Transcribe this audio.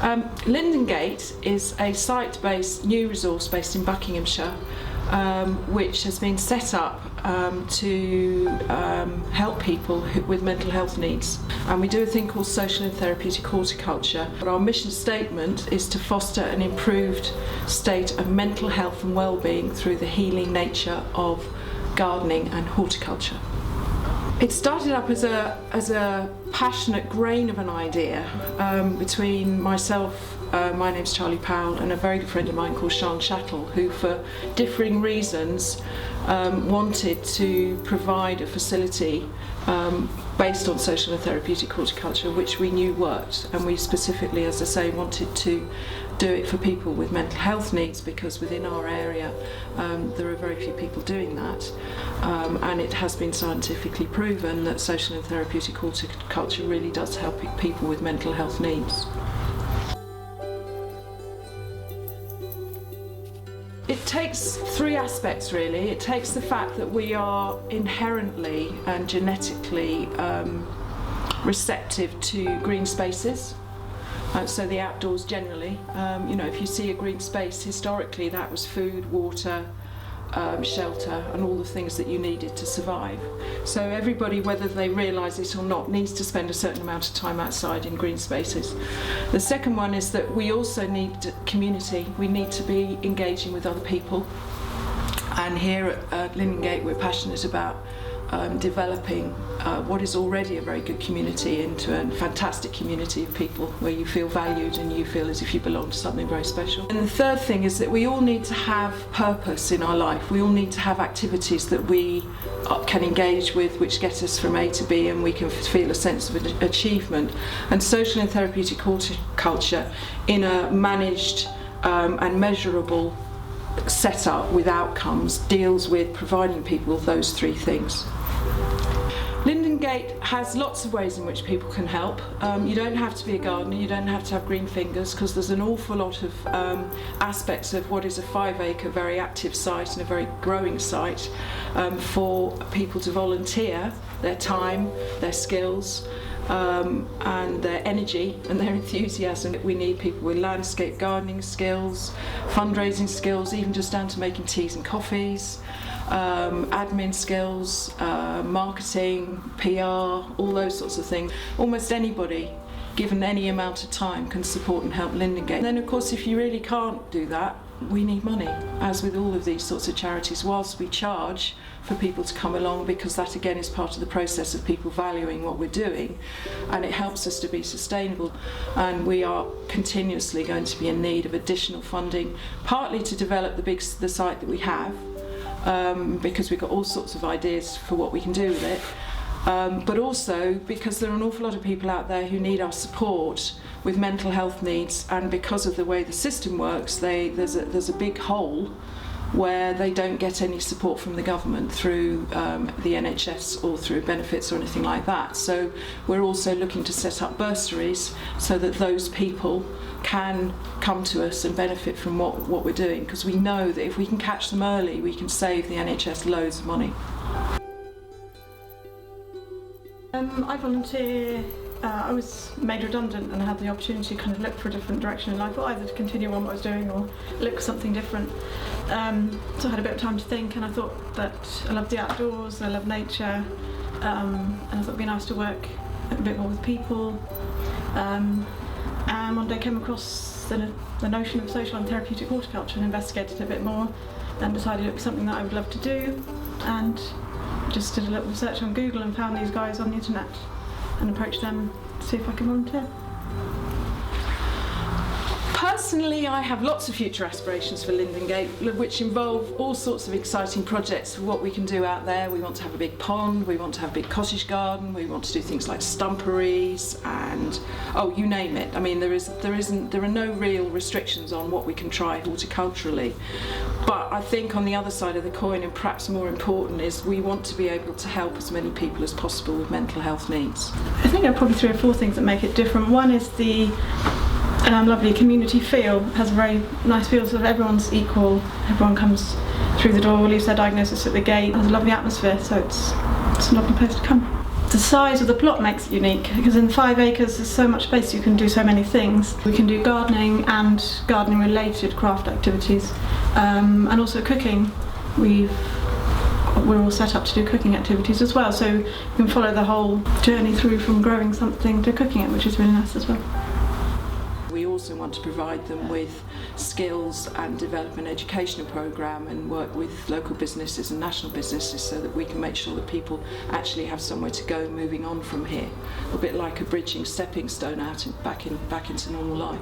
Lindengate is a site-based new resource based in Buckinghamshire, which has been set up to help people with mental health needs. And we do a thing called Social and Therapeutic Horticulture. But our mission statement is to foster an improved state of mental health and well-being through the healing nature of gardening and horticulture. It started up as a passionate grain of an idea between myself, my name's Charlie Powell, and a very good friend of mine called Sean Shattle, who for differing reasons wanted to provide a facility based on social and therapeutic horticulture, which we knew worked, and we specifically, as I say, wanted to do it for people with mental health needs, because within our area there are very few people doing that, and it has been scientifically proven that social and therapeutic horticulture really does help people with mental health needs. It takes three aspects really. It takes the fact that we are inherently and genetically receptive to green spaces. So the outdoors generally, if you see a green space, historically that was food, water, shelter and all the things that you needed to survive. So everybody, whether they realise it or not, needs to spend a certain amount of time outside in green spaces. The second one is that we also need community. We need to be engaging with other people, and here at Lindengate we're passionate about developing what is already a very good community into a fantastic community of people where you feel valued and you feel as if you belong to something very special. And the third thing is that we all need to have purpose in our life. We all need to have activities that we can engage with, which get us from A to B, and we can feel a sense of achievement. And social and therapeutic horticulture, in a managed and measurable setup with outcomes, deals with providing people with those three things. Lindengate has lots of ways in which people can help. You don't have to be a gardener, you don't have to have green fingers, because there's an awful lot of aspects of what is a 5-acre very active site and a very growing site for people to volunteer their time, their skills, and their energy and their enthusiasm. We need people with landscape gardening skills, fundraising skills, even just down to making teas and coffees, admin skills, marketing, PR, all those sorts of things. Almost anybody, given any amount of time, can support and help Lindengate. And then of course, if you really can't do that, we need money, as with all of these sorts of charities, whilst we charge for people to come along, because that again is part of the process of people valuing what we're doing, and it helps us to be sustainable. And we are continuously going to be in need of additional funding, partly to develop the site that we have, because we've got all sorts of ideas for what we can do with it, but also because there are an awful lot of people out there who need our support with mental health needs, and because of the way the system works, there's a big hole where they don't get any support from the government through the NHS or through benefits or anything like that. So we're also looking to set up bursaries so that those people can come to us and benefit from what we're doing, because we know that if we can catch them early, we can save the NHS loads of money. I volunteer. I was made redundant and I had the opportunity to kind of look for a different direction in life, or either to continue on what I was doing or look for something different. So I had a bit of time to think, and I thought that I love the outdoors, I love nature, and I thought it'd be nice to work a bit more with people. And one day I came across the notion of social and therapeutic horticulture and investigated it a bit more, and decided it was something that I would love to do, and just did a little research on Google and found these guys on the internet and approached them to see if I could volunteer. Personally, I have lots of future aspirations for Lindengate, which involve all sorts of exciting projects for what we can do out there. We want to have a big pond, we want to have a big cottage garden, we want to do things like stumperies and, you name it. I mean, there are no real restrictions on what we can try horticulturally. But I think on the other side of the coin, and perhaps more important, is we want to be able to help as many people as possible with mental health needs. I think there are probably 3 or 4 things that make it different. One is the lovely community feel. It has a very nice feel, so everyone's equal, everyone comes through the door, leaves their diagnosis at the gate. It has a lovely atmosphere, so it's a lovely place to come. The size of the plot makes it unique, because in 5 acres there's so much space, you can do so many things. We can do gardening and gardening related craft activities, and also cooking. We're all set up to do cooking activities as well, so you can follow the whole journey through from growing something to cooking it, which is really nice as well. We also want to provide them with skills and develop an educational programme and work with local businesses and national businesses so that we can make sure that people actually have somewhere to go moving on from here. A bit like a bridging stepping stone back into normal life.